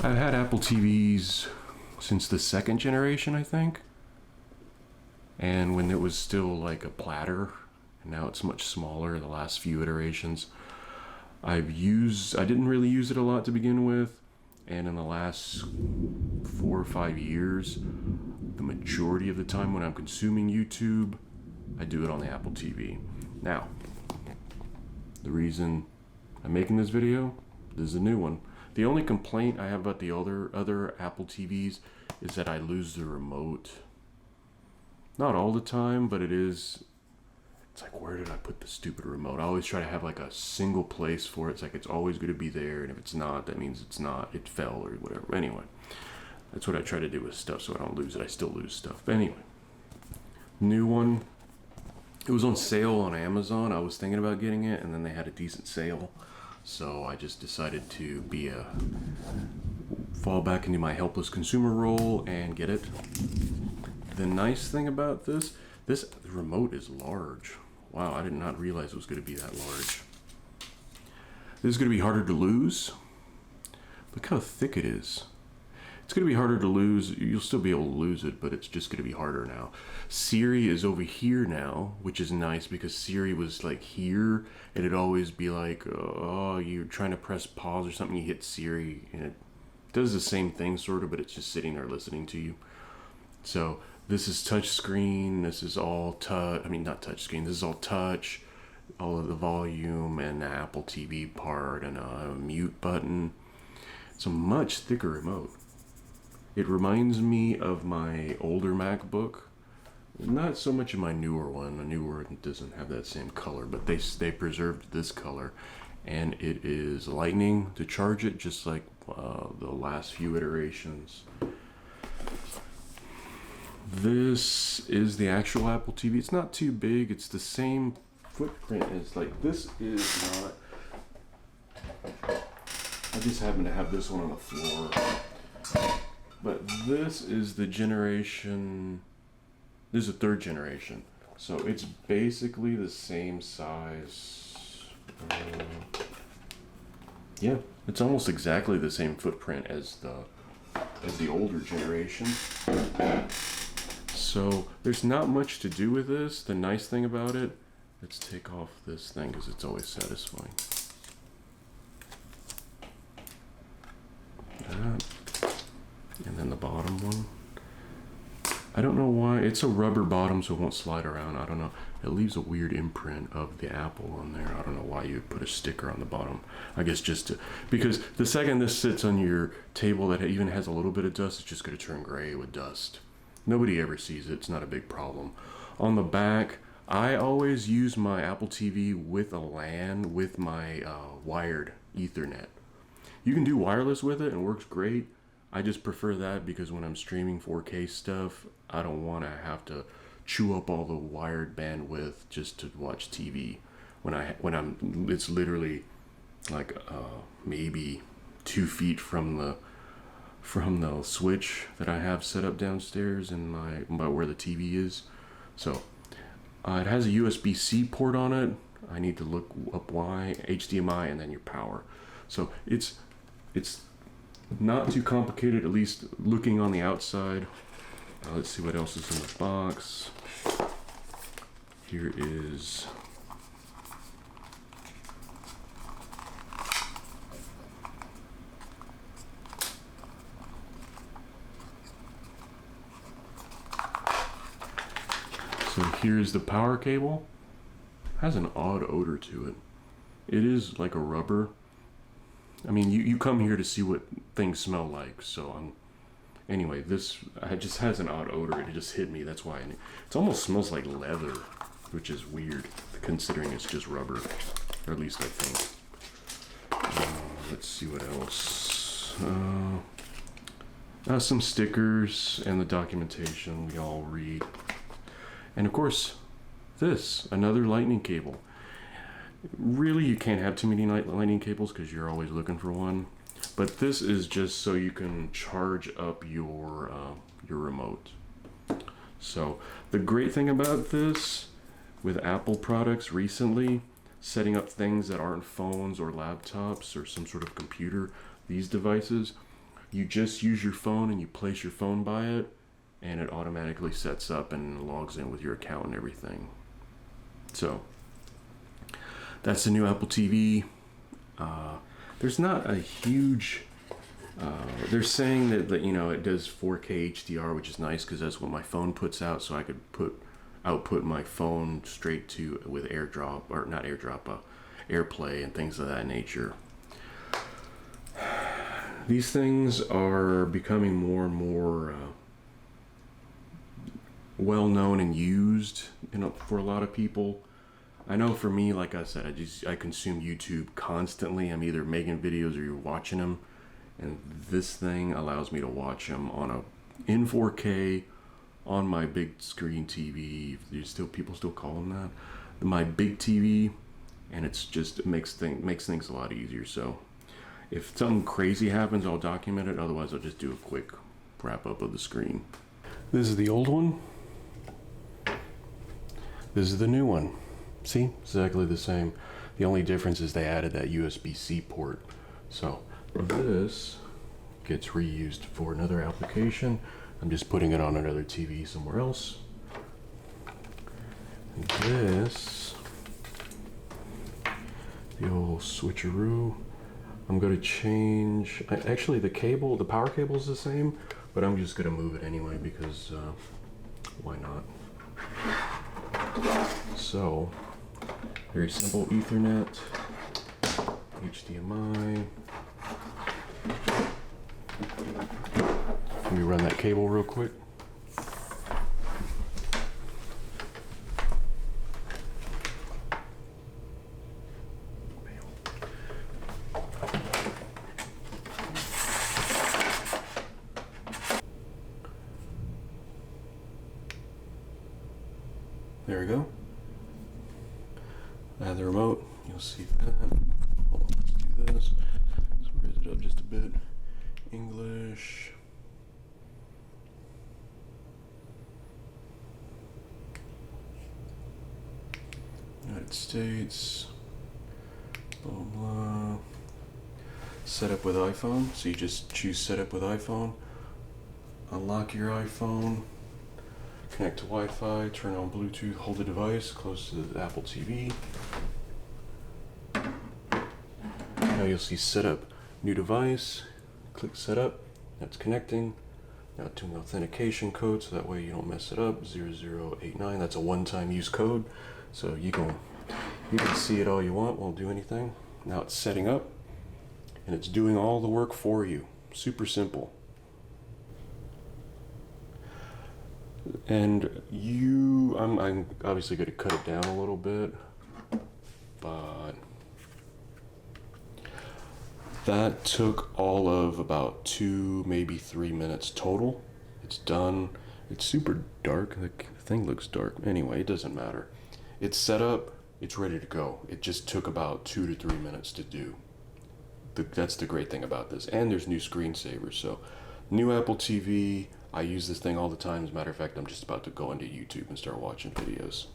I've had Apple TVs since the second generation, I think. And when it was still like a platter, and now it's much smaller, the last few iterations. I didn't really use it a lot to begin with. And in the last 4 or 5 years, the majority of the time when I'm consuming YouTube, I do it on the Apple TV. Now, the reason I'm making this video, this is a new one. The only complaint I have about the other Apple TVs is that I lose the remote. Not all the time, but it's like, where did I put the stupid remote? I always try to have like a single place for it. It's like it's always going to be there, and if it's not, that means it's not. It fell or whatever. Anyway, that's what I try to do with stuff so I don't lose it. I still lose stuff. But anyway, new one. It was on sale on Amazon. I was thinking about getting it, and then they had a decent sale. So I just decided to fall back into my helpless consumer role and get it. The nice thing about this remote is large. Wow, I did not realize it was going to be that large. This is going to be harder to lose. Look how thick it is. It's going to be harder to lose. You'll still be able to lose it, but it's just going to be harder now. Siri is over here now, which is nice because Siri was like here, and it'd always be like, oh, you're trying to press pause or something, you hit Siri, and it does the same thing sort of, but it's just sitting there listening to you. So this is touch screen. This is all touch. I mean, not touch screen. This is all touch. All of the volume and the Apple TV part and a mute button. It's a much thicker remote. It reminds me of my older MacBook. Not so much of my newer one. The newer one doesn't have that same color, but they preserved this color. And it is lightning to charge it, just like the last few iterations. This is the actual Apple TV. It's not too big. It's the same footprint as like this is not. I just happen to have this one on the floor. But this is the generation. This is the third generation. So it's basically the same size. Yeah, it's almost exactly the same footprint as the older generation. So there's not much to do with this. The nice thing about it, let's take off this thing because it's always satisfying. That. And then the bottom one. I don't know why. It's a rubber bottom, so it won't slide around. I don't know. It leaves a weird imprint of the Apple on there. I don't know why you would put a sticker on the bottom. I guess because the second this sits on your table that even has a little bit of dust, it's just going to turn gray with dust. Nobody ever sees it. It's not a big problem. On the back, I always use my Apple TV with a LAN with my wired Ethernet. You can do wireless with it and it works great. I just prefer that because when I'm streaming 4K stuff, I don't want to have to chew up all the wired bandwidth just to watch TV. It's literally like maybe 2 feet from the switch that I have set up downstairs in by where the TV is. So it has a USB-C port on it. I need to look up why, HDMI, and then your power. So it's not too complicated, at least looking on the outside. Let's see what else is in the box. Here is here's the power cable. It has an odd odor to it. It is like a rubber. I mean, you come here to see what things smell like, so anyway, this just has an odd odor. It just hit me. That's why it almost smells like leather, which is weird considering it's just rubber, or at least I think. Let's see what else. Some stickers and the documentation we all read. And of course, another lightning cable. Really, you can't have too many lightning cables because you're always looking for one. But this is just so you can charge up your remote. So the great thing about this with Apple products recently, setting up things that aren't phones or laptops or some sort of computer, these devices, You just use your phone and you place your phone by it, and it automatically sets up and logs in with your account and everything. So that's the new Apple TV. There's not a huge. They're saying that you know, it does 4K HDR, which is nice because that's what my phone puts out. So I could output my phone straight to with AirDrop, or not AirDrop, AirPlay and things of that nature. These things are becoming more and more well known and used, you know, for a lot of people. I know for me, like I said, I consume YouTube constantly. I'm either making videos or you're watching them, and this thing allows me to watch them in 4K on my big screen TV. People still call them that, my big TV, and it makes things a lot easier. So if something crazy happens, I'll document it. Otherwise, I'll just do a quick wrap up of the screen. This is the old one. This is the new one. See, exactly the same. The only difference is they added that USB-C port. So this gets reused for another application. I'm just putting it on another TV somewhere else. And this, the old switcheroo. I'm going to change, actually the power cable is the same, but I'm just going to move it anyway because why not? So, very simple Ethernet, HDMI. Let me run that cable real quick. There we go. Add the remote. You'll see that. Hold on, let's do this. Let's raise it up just a bit. English. United States. Blah blah. Setup with iPhone. So you just choose setup with iPhone. Unlock your iPhone. Connect to Wi-Fi, turn on Bluetooth, hold the device close to the Apple TV. Now you'll see setup, new device, click setup, that's connecting. Now to an authentication code so that way you don't mess it up, 0089, that's a one-time use code. So you can see it all you want, won't do anything. Now it's setting up and it's doing all the work for you. Super simple. And I'm obviously going to cut it down a little bit, but that took all of about 2, maybe 3 minutes total. It's done. It's super dark. The thing looks dark. Anyway, it doesn't matter. It's set up. It's ready to go. It just took about 2 to 3 minutes to do. That's the great thing about this. And there's new screensavers. So, new Apple TV. I use this thing all the time. As a matter of fact, I'm just about to go into YouTube and start watching videos.